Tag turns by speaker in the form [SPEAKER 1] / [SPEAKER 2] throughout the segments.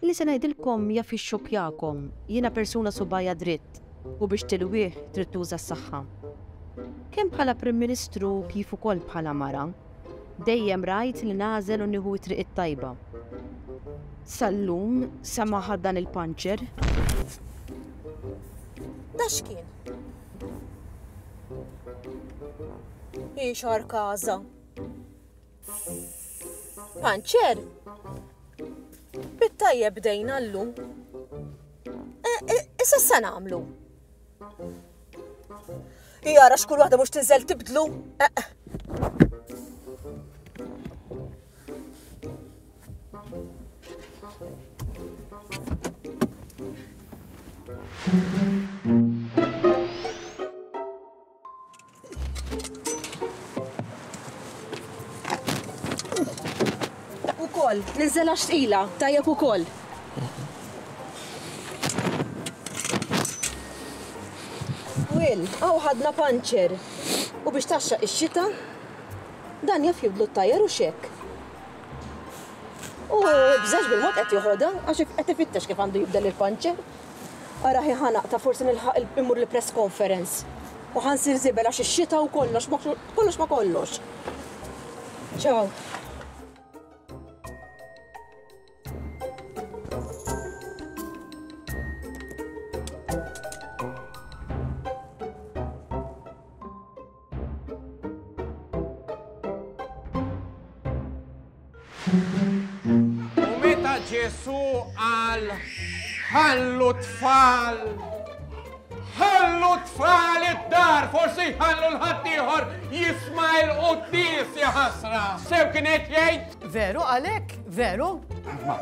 [SPEAKER 1] Li se ngħidilkom jaf ixxokkjakom, jiena persuna subajja dritt u biex tilwih trid tuża s-saħħa. Kemm bħala Prim Ministru kif ukoll bħala mara, dejjem rajt li nażel u nieħu t-triq it-tajba. Sallum samaħa dan il-panċer.
[SPEAKER 2] Da x'kien? Ixar kaza. Panċer? Bit-tajjeb bdejna llum. Issa se nagħmlu. Jara x'kull waħda mhux tinżel tibdlu. Ukoll, ninżel għax tqila, tajjeb ukoll. Will, għaw ħadna panċer. U biex taxxaq ix-xita, dan jaf jibdlu t-tajjer u xekk. U bżax bil-mod qed joħodha għax qed ifittex kif għandu jibdel il-panċer. Ara ħanaqta forsi nilħaq immur li press conference. U ħansir żibel għax ix-xita u kollox ma kollox. Ċaw.
[SPEAKER 3] U meta Ġesu qal ħallu tfal id-dar, forsi ħallu l-ħadd ieħor jisma' l-quddies ya ħasra. Sew kien qed jgħid?
[SPEAKER 4] Veru għalhekk, veru?
[SPEAKER 5] Ma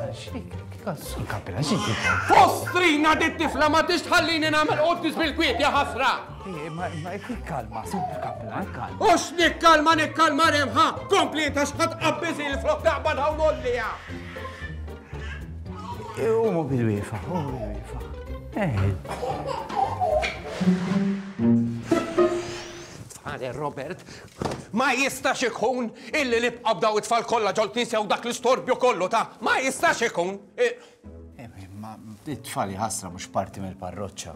[SPEAKER 5] Sur Kappella, x'inti?
[SPEAKER 3] Fostrina dit-tifla ma tixħallini nagħmel quddies bil-kwiet ya ħasra.
[SPEAKER 5] Ma kalma, Sur Kappella, kalma.
[SPEAKER 3] Ux nikkalma remħa, kompli ta' xħat qabbiż il-flok taqbad hawn ollija.
[SPEAKER 5] Umu bil-wiefa.
[SPEAKER 3] Fader Robert, ma jistax ikun illi li bqabdaw it-tfal kollha ġol tinsew dak l-istorbju kollu ta' ma jistax ikun.
[SPEAKER 5] Ma it-tfal ħasra mhux parti mill-parroċċa.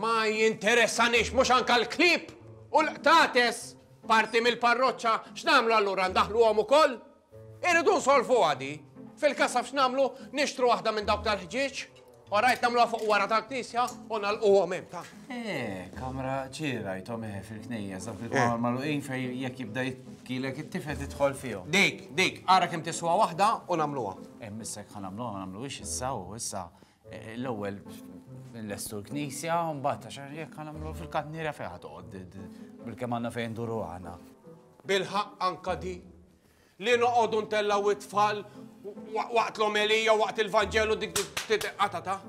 [SPEAKER 3] Ma jinteressanix mhux anka l-klip u l-qtates parti mill-parroċċa x'namlu allura ndaħluhom ukoll? Irridu nsolfu għadi. Fil-kasaf x'namlu nixtru waħda minn dawk tal-ħġieġ. Orajt namluha fuq wara tal-knisja u nagħlquhom hemm ta'.
[SPEAKER 5] Kamra ċirajthom fil-knejja dawk il-kamra magħluqin fejn jekk jibda jkilek it-tifel tidħol fihom.
[SPEAKER 3] Dik, ara kemm tiswa waħda u nagħmluha.
[SPEAKER 5] Issa jekk ħanamluha ma nagħmluhiex issa u issa l-ewwel nlestu l-knisja u mbagħad għax jekk ħanamluha fil-katniera fejn ħatoqgħod bil-kemm għandna fejn nduru għana.
[SPEAKER 3] Bil-ħaq anka di li noqogħdu ntellaw it-tfal waqt l-omelija waqt il-Vanġelu dik tinqata ta'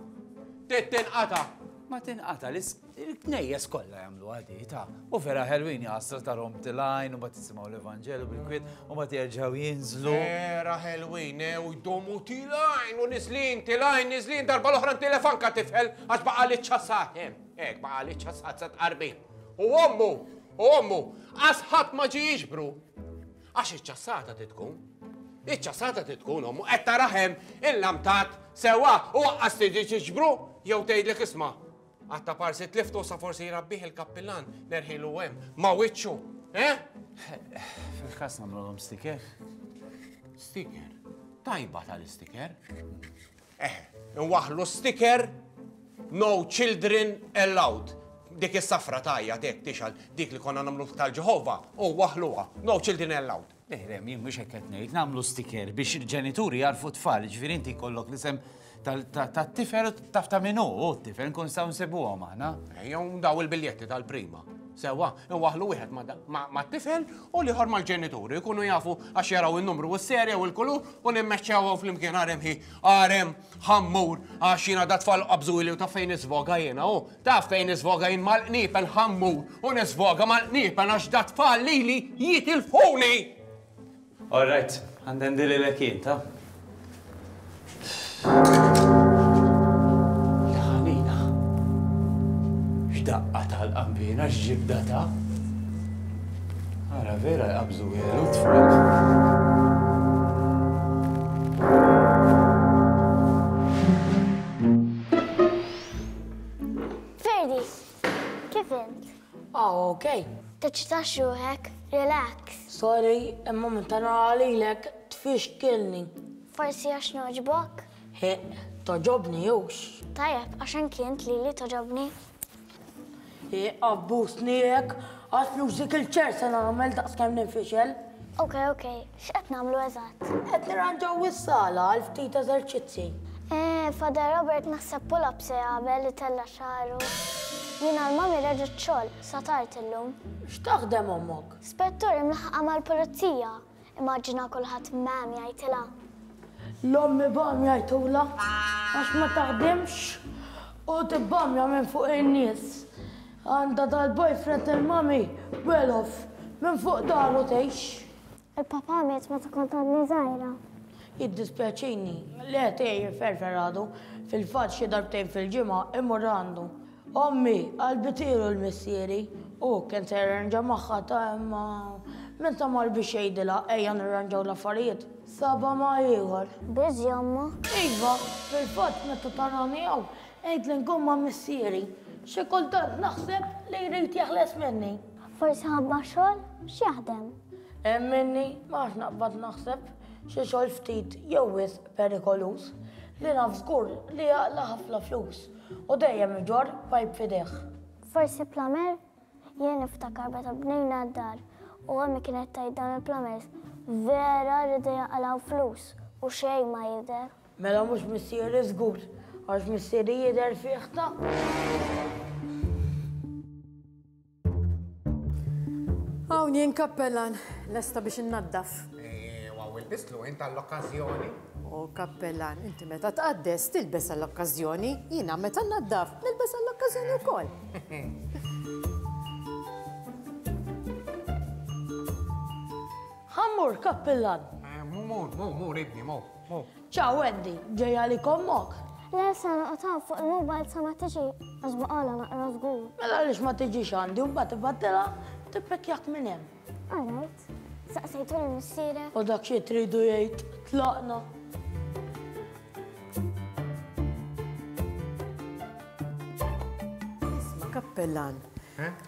[SPEAKER 3] tinqata.
[SPEAKER 5] Ma tinqata l-knejjes kollha jagħmlu għadi ta' u vera ħelwin jaqsra tarhom tilajn u ma tisimgħu l-Evanġelu bil-kwiet u ma jerġgħu jinżlu.
[SPEAKER 3] Vera ħelwin u jdomu tilajn u niżlin darba l-oħra ntilef anka tifel għax baqa' li ċċassat hemm. Hekk baqa' li ċċassat sa tqarbin. U ommu ħadd ma ġie jiġbru għax iċ-ċassata titkun. Iċ-ċassata titkun ommu qed taraħem il-lamtat sewa u waqqas tiġi tiġbru jew tgħidlek isma' għatta parsi tliftu sa forsi jrabbih il-kappillan nerħilu hemm ma' wiċċu,
[SPEAKER 5] Fil-każ nagħmluhom sticker?
[SPEAKER 3] Sticker? Tajba tal-sticker? Nwaħħlu sticker no children allowed. Dik is-safra tajja dik tixal dik li konna nagħmlu tal-Ġeħova u waħluha no children allowed.
[SPEAKER 5] Leħrem, jien mhux hekk qed ngħid, nagħmlu sticker biex il-ġenituri jarfu tfal, ġifieri inti jkollok l-isem tat-tifel taf ta' min hu t-tifel nkun nistgħu nsibuhom aħna.
[SPEAKER 3] Jew daw il-biljetti tal-prima. Sewa, waħlu wieħed ma' t-tifel u liħor mal-ġenituri jkunu jafu għax jaraw in-numru u s-serja u l-kulur u nimmeċċewhom flimkien għarem ħammur għax jiena dat tfal qabżuli u ta' fejn isvoga jiena u taf fejn isvoga jien mal-qniepen ħammur u nisvoga mal-qniepen għax dat tfal lili jitilfuni.
[SPEAKER 5] All right, għandem dili l-ekien, ta' l-ħanina. X'daqqa tal-qambina x'ġibda ta' Ara vera jqabżu jgħelu tfal.
[SPEAKER 4] okej?
[SPEAKER 6] Tiċċitax ruħek, relax.
[SPEAKER 4] Sorry, imma meta nara lilek tfixkilni.
[SPEAKER 6] Forsi għax noġbok?
[SPEAKER 4] He, toġobni jux.
[SPEAKER 6] Tajjeb, għaxan kient li toġobni.
[SPEAKER 4] He, abbusni jek, għas mużik il-ċersa namel daqs kem nifixel.
[SPEAKER 6] Ok, x'qed nagħmlu eżatt?
[SPEAKER 4] Qed nirranġaw is-sala għal ftit eżerċizzi.
[SPEAKER 6] Fada Robert naħseb pull-up se jagħmel li tella xaru. Jiena l-mami reġgħet xogħol, sa tard illum.
[SPEAKER 4] X'taħdem ommok?
[SPEAKER 6] Spettur imlaħqa mal-pulizija. Immaġina kulħadd mam jgħidilha.
[SPEAKER 4] L-ommi bam jgħidula għax ma taħdimx u tibbamja minn fuq in-nies. Għandha dal-boyfriend il-mami well-off minn fuq daru tgħix.
[SPEAKER 6] Il-papa miet meta kont għadni żgħira.
[SPEAKER 4] Jiddispjaċini, le tgħid ferferadu fil-fatt xi darbtejn fil-ġimgħa imur għandu. Ommi qalbitilu l-missieri u kien se jirranġa magħha ta' imma meta mar biex jgħidilha ejja nirranġaw l-affarijiet. Saba ma ieħor.
[SPEAKER 6] Biżi omma.
[SPEAKER 4] Iva, fil-fatt meta tarani hawn qgħid li nkun ma' missieri. Xi kultant naħseb li jrid jaħles minni.
[SPEAKER 6] Forsi ħabba xogħol x'jaħdem.
[SPEAKER 4] Minni, maħx naqbad naħseb xi xogħol ftit jew wisq perikolus li naf żgur li jaqla ħafna flus u dejjem iġor pajp fideh.
[SPEAKER 6] Forsi plamer? Jien niftakar meta bnejna d-dar u għammi kienet tajt dan il-plamers vera rridu jaqalaw flus u xejn ma jidher.
[SPEAKER 4] Mela mhux missieri żgur għax missieri jidher fih ta'.
[SPEAKER 2] Hawn jien kappellan, lesta biex innaddaf.
[SPEAKER 3] Waw il-bislu int għall-okkazjoni.
[SPEAKER 2] U kappellan, inti meta tqaddes tilbes għall-okkażjoni, jiena meta nnaddaf nilbes għall-okkażjoni wkoll.
[SPEAKER 4] Ħammur kappellan.
[SPEAKER 3] Mur, ibni, mur.
[SPEAKER 4] Ciao Wendy, ġejja li kommok.
[SPEAKER 6] Le sa naqtaw fuq il-mobile sa ma tiġi għax baqala naqra żgur.
[SPEAKER 4] Mela għaliex ma tiġix għandi u mbagħad tibaddilha tippekjak minn hemm.
[SPEAKER 6] Alright. Saqsejtu l-missiera.
[SPEAKER 4] U dak xi tridu jgħid tlaqna.
[SPEAKER 2] Isma' kappellan.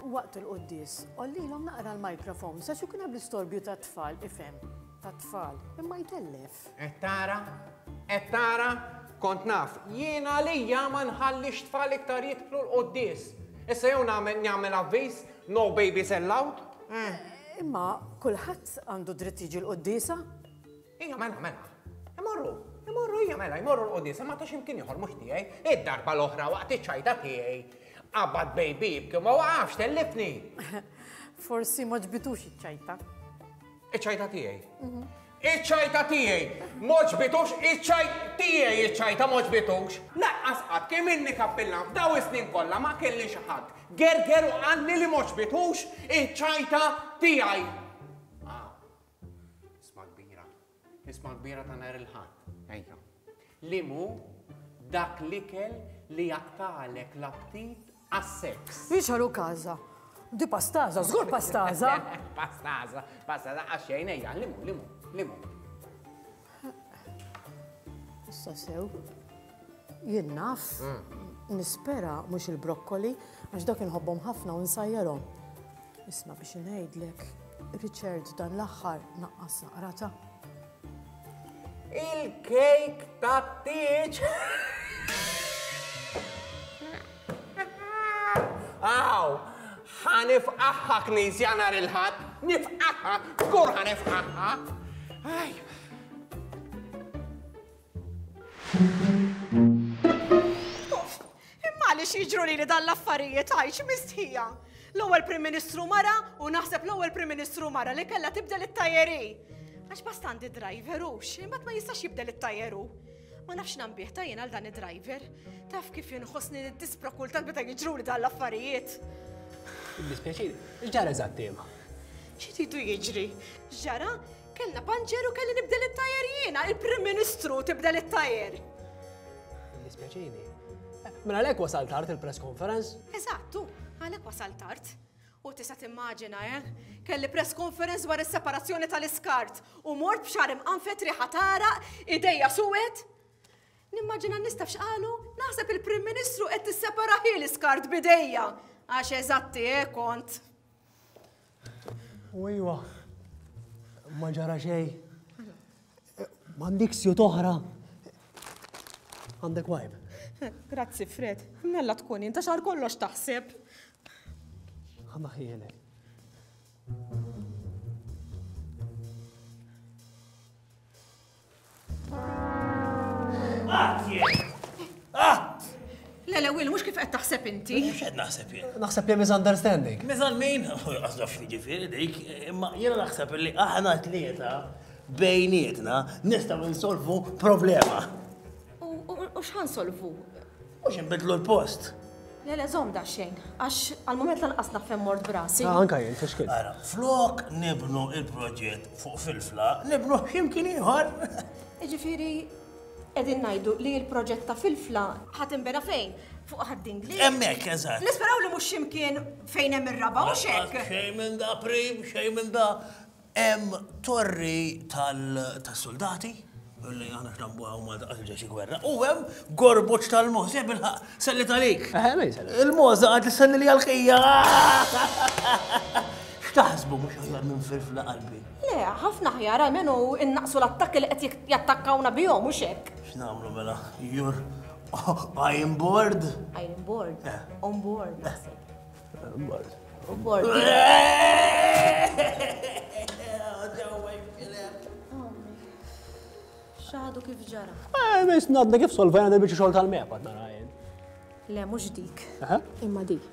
[SPEAKER 2] Waqt il-qoddis, ollilhom naqra l-mikrofon sa xu kien bl-istorbju ta' tfal ifhem. Ta' tfal, imma jtellef.
[SPEAKER 3] Ettara, kont naf, jiena lija ma nħallix tfal iktar jitlu l-qoddis. Issa jew nagħmel avviż, no babies allowed?
[SPEAKER 2] Imma kulħadd għandu dritt jiġi l-qoddisa?
[SPEAKER 3] Ija, mela. Imorru, jmorru l-qoddisa, ma tax imkien ieħor mhux tiegħi. Id-darba l-oħra waqt iċ-ċajta tiegħi. Qabad baby jibki ma waqafx tellifni.
[SPEAKER 2] Forsi ma ġbitux iċ-ċajta.
[SPEAKER 3] Iċ-ċajta tiegħi. Iċ-ċajta tiegħi. Moġbitux iċ-ċajta moġbitux. Laqqas qatt kemm inni kappillan f'daw is-snin kollha ma kelli xi ħadd. Gerger u għalli li moġbitux iċ-ċajta tiegħi. Isma' kbira ta' nhar il-ħadd. Ejja. Limu dak l-ikel li jaqtalek l-aptit għas-seks.
[SPEAKER 2] Biex kaza. Di pastaza, żgur pastaza.
[SPEAKER 3] Pastaza, għaxejn ejja, limu.
[SPEAKER 2] Issa sew, jien naf, nispera mhux il-brokkoli għax dak inħobbhom ħafna u nsajjarhom. Isma' biex ngħidlek, Richard dan l-aħħar naqqas naqrata.
[SPEAKER 3] Il-kejk tat-tieġ. Aw, ħanifqaħħa knisja nhar il-ħadd, nifqaħħa, żgur ħanifqaħħa.
[SPEAKER 7] Imma għaliex jiġru li dan l-affarijiet għajx mistħija. L-ewwel Prim Ministru mara u naħseb l-ewwel Prim Ministru mara li kellha tibdel it-tajjeri. Għax bastandi driverux, imbagħad ma jistax jibdel it-tajjeru. Ma nafx nambieħ tajjen għal dan id-driver. Taf kif jinħossni dispra kultant meta jiġru li dan l-affarijiet.
[SPEAKER 8] Dispjaċini, x'ġara eżatt tema?
[SPEAKER 7] Xi tridu jiġri? Ġara, kellna panġer u kelli nibdel it-tajjer jiena, il-Prim Ministru tibdel it-tajjer.
[SPEAKER 8] Dispjaċini. Mela għalhekk wasal tard il-press conference?
[SPEAKER 7] Eżattu, għalhekk wasal tard. U tista' timmaġina, kelli press conference dwar is-separazzjoni tal-iskart u mort b'xar imqanfet riħa taraq, idejja suwed. Nimmaġina nistaf x'qalu, naħseb il-Prim Ministru qed tissepara hi l-iskart bidejja. Għax eżatti kont.
[SPEAKER 8] Ujwa, ma ġara xej. M'għandek sjut oħra. Għandek wajb.
[SPEAKER 7] Grazzi, Fred. Nella tkun inta xar kollox taħseb.
[SPEAKER 8] Għanna ħiele.
[SPEAKER 7] Le, Will, mux kif qed taħseb inti.
[SPEAKER 9] Xed naħseb jien?
[SPEAKER 8] Naħseb jem misunderstanding.
[SPEAKER 9] Mizan min? Għazdof ġifiri dik, imma jena naħseb li aħna tlieta bejnietna nistaw insolvu problema.
[SPEAKER 7] U x'ħan solvu?
[SPEAKER 9] Mux nbidlu l-post.
[SPEAKER 7] Le, zom da xejn, għax għal-moment lanqas nafhem mord brasi.
[SPEAKER 8] Anka jien, fiex
[SPEAKER 9] Ara, flok nibnu il-proġett fuq filfla, nibnu ximkien ieħor.
[SPEAKER 7] Ġifiri, edin najdu li l-proġett ta' filfla ħatinbena fejn? Fuq ħaddingli?
[SPEAKER 9] Emmek, eżatt.
[SPEAKER 7] Nisperaw li mux ximkien fejn hemm ir-raba u xek.
[SPEAKER 9] Xej minn da prim, xej minn da. Hemm torri tal-soldati, li għana xtambu għaw ma daqqa ġeċi gwerra, u hemm gorbuċ tal-moza, bil-ħaq, selli talik. Il-moza għad l-selli li għal-ħija. Xtaħsbu mux ħajar minn filfla qalbi?
[SPEAKER 7] Le, ħafna ħjar għalmenu innaqsu l-attakki li qed jattakkawna bihom u xek.
[SPEAKER 9] X'namlu mela? I am bored?
[SPEAKER 7] I am bored. On board, naħseb.
[SPEAKER 8] On board.
[SPEAKER 7] On board. Xaħdu kif ġara?
[SPEAKER 8] Mis nadna kif solvajna da biex xol tal-mepa, nara jien.
[SPEAKER 7] Le, mux dik. Imma dik.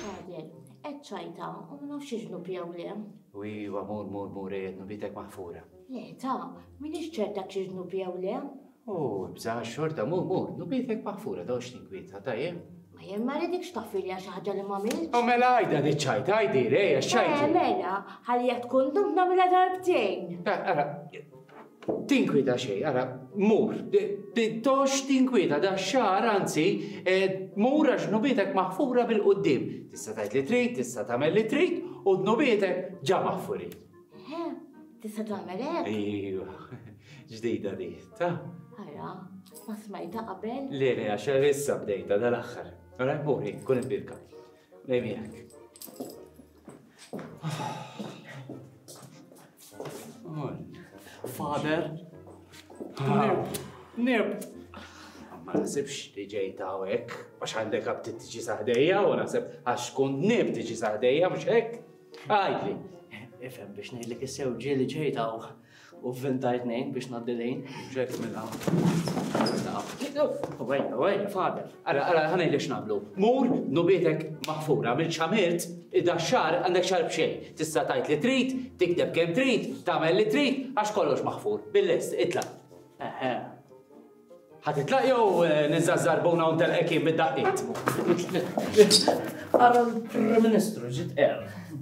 [SPEAKER 4] Fadel, eċċajta, u ma nafx iġnu pjaw li hemm.
[SPEAKER 5] Iva, mur, jednu bitek maħfura.
[SPEAKER 4] Le, ta' minix ċerta x'iġnu pjaw li hemm.
[SPEAKER 5] Bżaħ xorta, mur, nubitek maħfura, dawx tinkwita, tajjem.
[SPEAKER 4] Ma jem ma rridikx taffi li għax ħaġa li ma milx.
[SPEAKER 5] Mela għajda di ċajta, għajdi, reja, ċajta.
[SPEAKER 4] Mela, ħalli jgħat kondum namela darbtejn.
[SPEAKER 5] Ara, tinkwita xej, ara, mur, tox tinkwita da xar, anzi, mur għax nubitek maħfura bil-qoddim. Tista tajt li trid, tista tamel li trid, u nubitek ġa maħfuri.
[SPEAKER 4] Tista tagħmel hekk?
[SPEAKER 5] Ejwa, ġdida di, ta?
[SPEAKER 4] Ara, ma smajta qabel?
[SPEAKER 5] Le, għaxa issa bdejta dal-axħar. Għara, muri, kun il-birka. Lejmijak.
[SPEAKER 10] Father?
[SPEAKER 5] Nib. Ma nasibx li ġejta għek, għax għandek għab tiġi saħdejja, u nasib għax kun nib tiġi saħdejja, mux hekk. Għajdli.
[SPEAKER 10] Ifem biex nejlik issew ġili ġejta u vintajt nejn biex naddilejn.
[SPEAKER 5] Ġek minna.
[SPEAKER 10] Għaj, Father.
[SPEAKER 5] Ara, ħanej li xnablu. Mur, nubietek maħfura, mil-ċamirt, id-da xar għandek xar bxej. Tista tajt li trid, tikdeb kem trid, tamel li trid, għax kollox maħfur. Bil-lest, itlaq. ħatitlaq jew nizzazzarbuna un tal-ekim bid-daqqiet.
[SPEAKER 10] Għara l-Prim Ministru ġit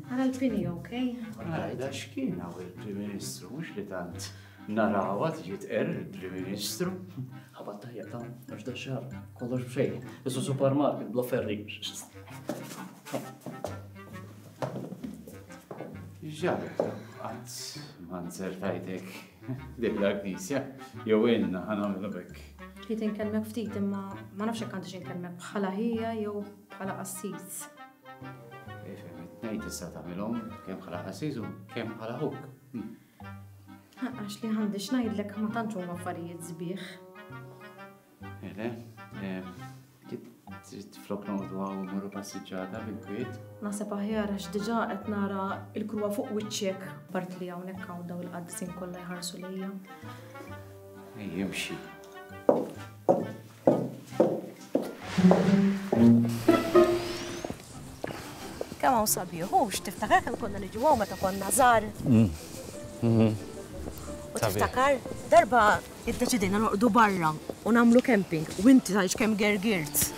[SPEAKER 7] Għara l-pini, okej?
[SPEAKER 5] Għajda xkien għaw il-Prim Ministru, mux li tant narawa tiġit il-Prim Ministru.
[SPEAKER 10] Għabat tajja ta' għax da xar, kollox bxej. Issu supermarket bla ferri.
[SPEAKER 5] Ġabek, għad manzer tajtek dik l-Agnisja, jew inna ħanamlu bekk.
[SPEAKER 7] Trid inkellmek ftit imma ma nafx hekk għandix inkellmek bħala hija jew bħala qassis.
[SPEAKER 5] It-tnejn tista' tagħmilhom kemm bħala qassis u kemm bħala huk.
[SPEAKER 7] Għax li għandix ngħidlek ma tantx huma affarijiet sbieħ.
[SPEAKER 5] Trid flok noqgħdu għaw morru passiġġata bil-kwiet.
[SPEAKER 7] Naħseb aħjar għax diġà qed nara l-krua fuq wiċċek part li hawnhekk hawn daw il-qaddisin kollha jħarsu lejja.
[SPEAKER 5] Jimxi.
[SPEAKER 2] Kemm hawn sabiħux, tiftakar kemm konna niġu hawn meta konna żgħar. U tiftakar darba iddeċidejna noqogħdu barra u nagħmlu camping u inti tgħix kemm gergirt.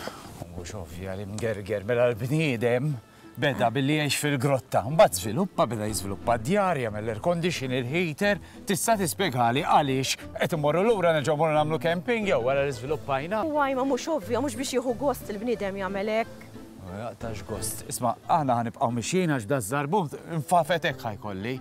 [SPEAKER 5] Mhux ovvja li mgerger mela l-bniedem beda billi jgħix fil-grotta. Mbagħad żviluppa beda jiżviluppa d-djar, jagħmel air condition, il-heater. Tista' tispjegali għaliex qed immorru lura nerġgħu morru nagħmlu camping jew wara li żviluppajna.
[SPEAKER 2] Uwaj ma mhux ovvja, mhux biex jieħu gost il-bniedem jagħmel hekk.
[SPEAKER 5] Jaqtax gost. Isma' aħna ħanibqgħu mixjin għax da żarbum infafet hekk ħajkolli.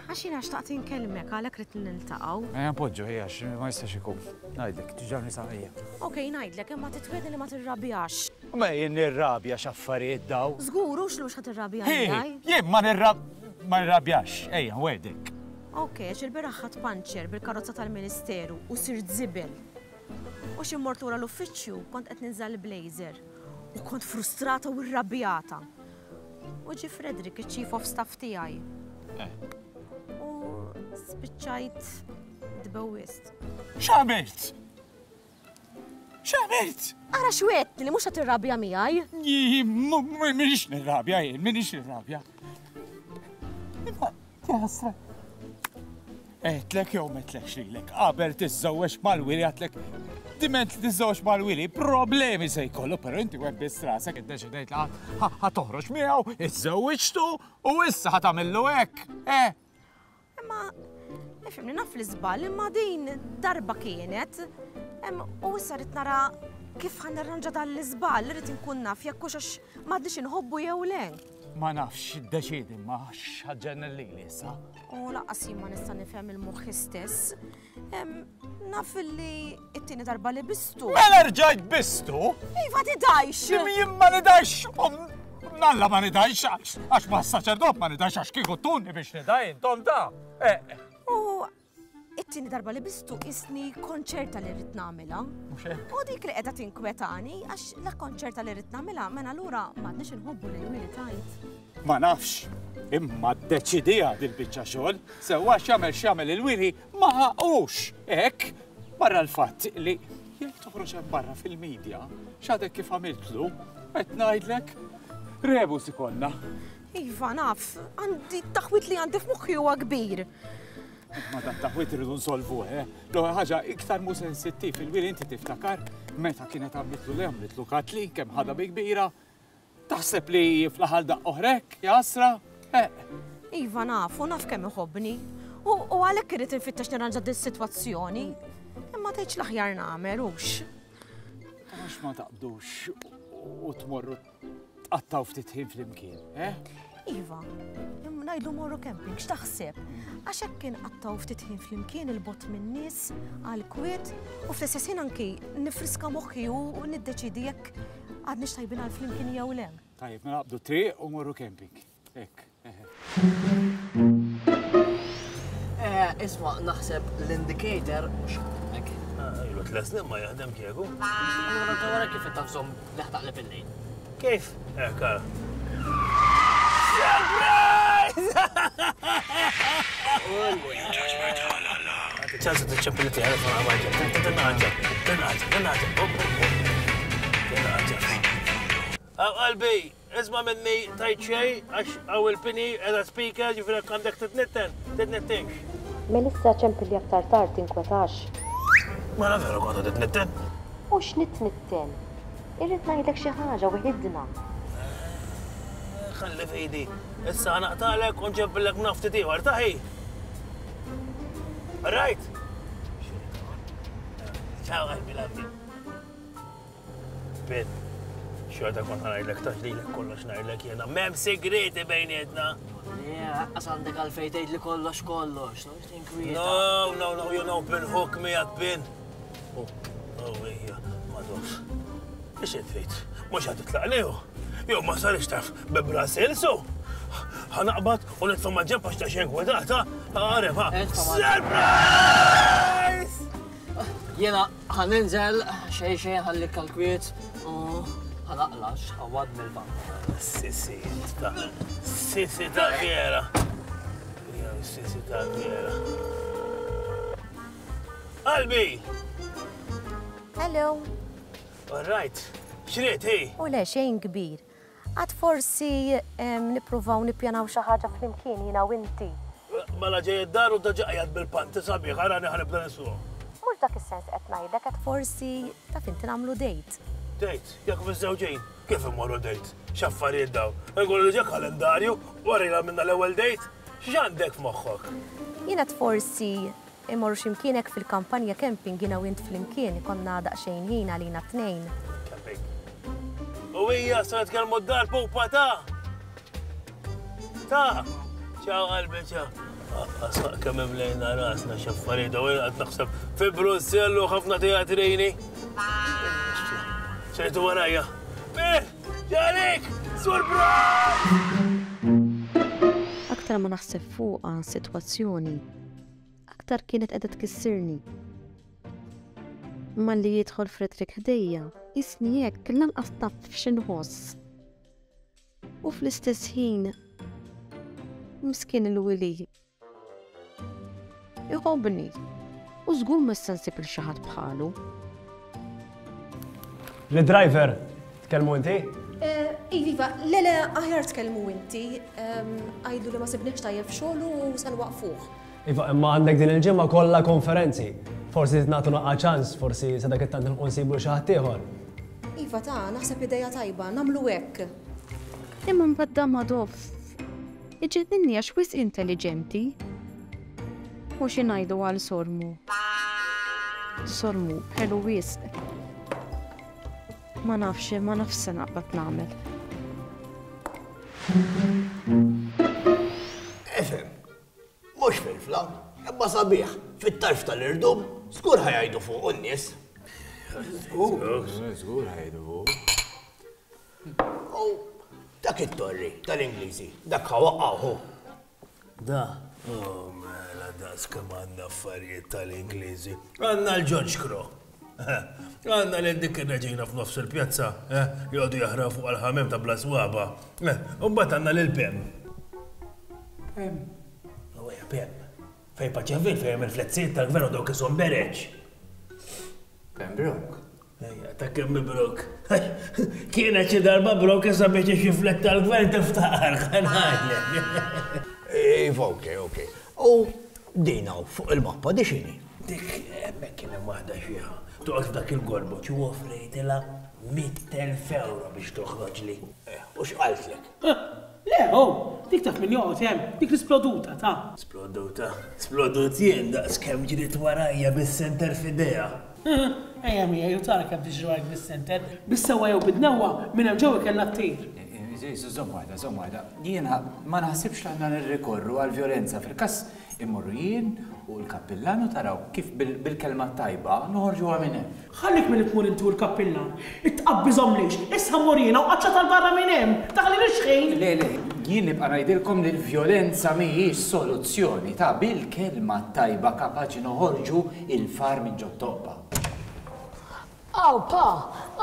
[SPEAKER 2] Għax
[SPEAKER 1] Għaxina xtaqt inkelmek, għalek rrit niltaqaw.
[SPEAKER 5] Poġġu, għax ma jistax ikun. Najdlek, tiġarni saħħija.
[SPEAKER 1] Okej, najdlek, imma titwedi li ma tirrabjax.
[SPEAKER 5] Ma jien nirrabja xaffarijiet daw.
[SPEAKER 1] Zguru xlux ħat irrabja għaj?
[SPEAKER 5] Jien ma nirrabjax, ejja, wedek.
[SPEAKER 1] Okej, xil-biraħ ħat panċer bil-karozza tal-Ministeru u sirt zibel. U ximmort lura l-uffiċċju kont qed ninżal blazer u kont frustrata u rrabjata. U ġi Fredrik, il-Chief of Staff tiegħi. U spiċċajt dbewwist.
[SPEAKER 5] X'għamilt? X'għamilt?
[SPEAKER 1] Ara xwetni li mhux qed irrabja miegħi.
[SPEAKER 5] Minix nirrabja jien, minix nirrabja. Imma jasra. Etlek jew metlek xilek, qabel tiżżewweġ mal-wili għatlek diment li tiżżewweġ mal-wili, problemi se jkollu, però inti web biss rasek iddeċidejt li ħatoħroġ miegħu, iżżewweġtu u issa ħatamillu hekk.
[SPEAKER 1] Imma nifhimni naf l-iżball imma din darba kienet u issa rid nara kif ħanarranġa dan l-iżball, rrid inkun naf jekk hux għax m'għadniex inħobbu jew le.
[SPEAKER 5] Ma nafx iddeċidi ma x'ħaġġenna lili issa.
[SPEAKER 1] U laqqas jien ma nista' nifhem il-moħħi stess. Naf li t-tieni darba li bistu.
[SPEAKER 5] Mela rġajt bistu?
[SPEAKER 1] Iva tidajx!
[SPEAKER 5] Jien ma nidajx! Nalla ma nidajx għax ma s-saċerdot ma nidajx għax kieku tuni biex nidaj intom da.
[SPEAKER 1] U it-tieni darba li bistu isni konċerta li rrid nagħmilha. U dik li qiegħda tinkwetani għax la konċerta li rrid nagħmilha mela lura m'għadniex inħobbu lil wili tajt.
[SPEAKER 5] Ma nafx, imma d-deċidija dil-biċċa xogħol, sewwa x'jagħmel il-wili ma ħaqux. Hekk barra l-fatt li jekk toħroġ hemm barra fil-medja x'għadek kif għamiltlu, qed ngħidlek rebus ikollna.
[SPEAKER 1] Iva naf, għandi taħwit li għandi f'moħħi huwa kbir.
[SPEAKER 5] Ma dan taħwit irridu nsolvu, l-ewwel ħaġa iktar mu sensittiv il-wili inti tiftakar meta kienet għamlitlu katli kemm ħadha bi kbira. Taħseb li fl-aħħar daqq oħrek, jasra?
[SPEAKER 1] Iva naf, u naf kemm iħobbni. U għalhekk irid infittex nirranġa dis-sitwazzjoni. Imma tgħidx l-aħjar nagħmel hux.
[SPEAKER 5] Għax ma taqbdux u tmorru tqattaw ftit ħin flimkien,
[SPEAKER 1] Iva, ngħidlu morru camping, x'taħseb? Għax hekk kien qattaw ftit ħin flimkien il-bot min-nies għall-kwiet u fl-istess ħin anki nifriska moħħi u niddeċidi jekk għadniex tajbin għal-flimkien jew le.
[SPEAKER 5] Tajjeb, naqbdu triq u morru camping. Hekk.
[SPEAKER 10] Isma' naħseb l-indicator hekk.
[SPEAKER 9] Ilu t-lesnin ma jaħdem kieku.
[SPEAKER 10] Allura ta' wara kif tafżhom neħtaq li bil-lejl.
[SPEAKER 9] Kif? Kara. ċansa t-ċempiliti għalif ma għamajġa. Qalbi, isma minni tajċej, għax għaw il-pini edha speaker ġifira għandek t-tnettinx.
[SPEAKER 11] Melissa ċempilli aktar tard tinkwetax.
[SPEAKER 9] Ma la veru għandu t-tnetten?
[SPEAKER 11] U x'nitnitten? Irrid ngħidlek xi ħaġa wieħedna.
[SPEAKER 9] Ħalli fidi, issa naqtalek u nġebbillek nafti tiegħu, taħi. Right? Ciao, qalbi labdi. Ben, xorta kon ħanajdlek taħlilek kollox ngħidlek jena. M'hemm segreti bejnietna.
[SPEAKER 10] Għas għandek għalfejn tgħidli kollox.
[SPEAKER 9] No, you know, Ben hook miegħek Ben. Ija, madux. Ix trid? Mhux qed titlaqlihu. Jew ma sarix taf bebra silsu. Ħanaqbad u nitfa' ma' ġempa x'ta' xejn gwedata. Għaref, Surprise!
[SPEAKER 10] Jena ħaninżel xejn ħallik kalkwiet u ħanaqlax għawad mill-bank.
[SPEAKER 9] Sissi ta' fiera. Sissi ta' fiera. Qalbi!
[SPEAKER 1] Hello.
[SPEAKER 9] All right. Xriet, hi?
[SPEAKER 1] U le xejn kbir. Għad forsi nippruvaw nippjanaw xi ħaġa flimkien jiena u inti.
[SPEAKER 9] Mela ġej id-dar u daġaqjat bil-panti sabiħ, ħarani ħanibda nisuq.
[SPEAKER 1] Mhux dak is-sens qed ngħidlek qed forsi taf inti nagħmlu date.
[SPEAKER 9] Date? Jekk fiż-żewġejn, kif immorru date? X'affarijiet daw? Nqulu ġej kalendarju, warina minna l-ewwel date, x'għandek f'moħħok?
[SPEAKER 1] Jiena forsi imorru x'imkienek fil-kampanja camping jiena u int flimkien ikonna daqsxejn ħin għalina tnejn.
[SPEAKER 9] U hija sa nitkellmu d-dar pupa ta'. Ciao qalbi, ciao. Asaq kemm imlejna rasna x'affarijiet u qed naħseb fi Brussell u ħafna teatrini. Xejtu warajja. Ġalik! Surprise!
[SPEAKER 1] Aktar ma naħseb fuqha sitwazzjoni, aktar kienet qiegħda tkissirni. Malli jidħol Fredrik ħdejja, jisni hekk lanqas taf x'inħoss. U fl-istess ħin miskin il-Willy iħobbni u żgur ma nsib il xi ħadd bħalu.
[SPEAKER 8] L-driver, tkellmu inti?
[SPEAKER 2] Iva, le aħjar tkellmu inti. Għajdu li ma sibniex tajjeb xogħlu u se nwaqfuh.
[SPEAKER 8] Iva, imma għandek din il-ġimgħa kollha konferenzi. Forsi nagħtu naqqa ċans, forsi se dak it-tant nilqu nsibu xi ħadd ieħor.
[SPEAKER 2] Iva naħseb idea tajba, nagħmlu hekk.
[SPEAKER 1] Imma mbagħad Madoff, iġidilni għax wis intelligenti. U xi ngħidu għal Sormu. Sormu, ħelu wisq. Ma nafx se naqbad nagħmel.
[SPEAKER 9] Efhem, mhux fil-fla, imma sabiħ, fit-tarf tal-irdum, żgur ħajgħidu fuq in-nies.
[SPEAKER 5] Żgur ħajdu fuq.
[SPEAKER 9] Dak it-torri tal-Ingliżi, dak ħawaqqaw. Da, mela da skemm għandna affarijiet tal-Ingliżi. Għandna l-George Crow. Għandna l-dik ir-reġina f'nofs il-pjazza, jgħodu jaħraw fuq għal-ħamem ta' bla swaba. U mbagħad għandna lil-Pem. Pem? Pem. Fej Paċevil fejn il-flezzijiet tal-gvern u dawk isom bereġ.
[SPEAKER 5] Pembroke.
[SPEAKER 9] Ta' kemm Brok. Kienet xi darba Brok issa biex xi flett tal-gvern tiftaqar ħanajdlek. Iva, okej. U dina fuq il-mappa di xini? Dik hemmhekk kien hemm waħda xieħa. Toqgħod f'dak il-gorbot u offrejtilha 100,000 euro biex toħroġ li. U x'qaltlek?
[SPEAKER 12] Le, dik taf min joqgħod hemm, dik l-isploduta ta'.
[SPEAKER 9] Splodut jien daqs kemm ġriet warajja bis-center f'idea.
[SPEAKER 12] Ejja mija, ju tara kemm tiġri warajk bis-center, bis-sewwa jew bid-newwa minn hemm ġewwa kellha ttir.
[SPEAKER 5] Żomm waħda. Jiena ma naħsibx li għandna nirrikorru għall-vjolenza fil-każ immorru jien u l-kappillan u taraw kif bil-kelma tajba noħorġu minn hemm.
[SPEAKER 12] Ħallik milli tmur inti u l-kappillan, itqabbiżhom lix, issa morina u qaċċa tal-barra minn hemm, taħli nixħin.
[SPEAKER 5] Le, jien nibqa' ngħidilkom li l-vjolenza mhijiex soluzzjoni ta' bil-kelma tajba kapaċi noħorġu il-far minn ġo toqba.
[SPEAKER 4] Pa,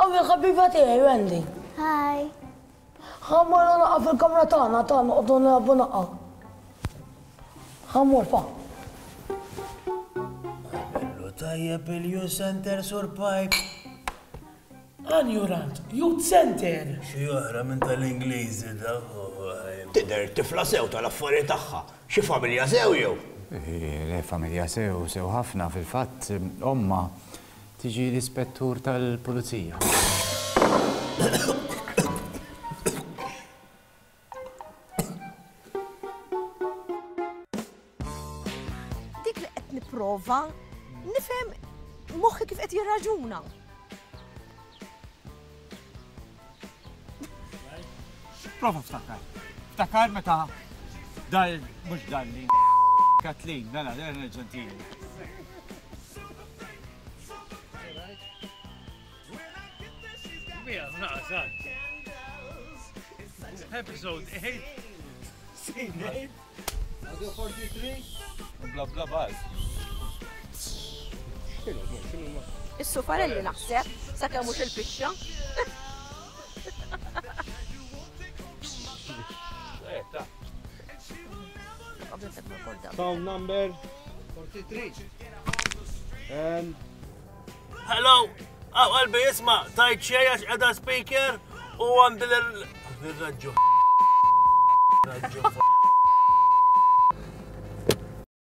[SPEAKER 4] il-ħabiba tiegħi Wendy.
[SPEAKER 6] Hi.
[SPEAKER 4] Ħammur naqa fil-kamra tagħna qogħdu nilagħbu naqa. Ħammur pa.
[SPEAKER 9] Tajjeb il-Youth Center Sur Pipe.
[SPEAKER 12] Anjurant, Youth Center.
[SPEAKER 9] Xi oħra minn tal-Ingliżi da. Tidher tifla sew tal-affarijiet tagħha. Xi familja sew jew?
[SPEAKER 5] Le familja sew ħafna fil-fatt omma tiġi l-ispettur tal-pulizija.
[SPEAKER 2] Dik li qed nipprova nifhem moħħi kif qed jirraġuna.
[SPEAKER 5] Prova ftakar meta mhux li Katlin, mela, ġentili.
[SPEAKER 9] Episode 8. Scene 8.
[SPEAKER 5] Għadu 43. Bla baz.
[SPEAKER 2] Is-sufarelli naħseb, sakemm mhux il-pixxa.
[SPEAKER 13] Sound number 43.
[SPEAKER 9] Hello, qalbi jisma' tajt xejn għax qiegħda speaker u għandi l-raġġu.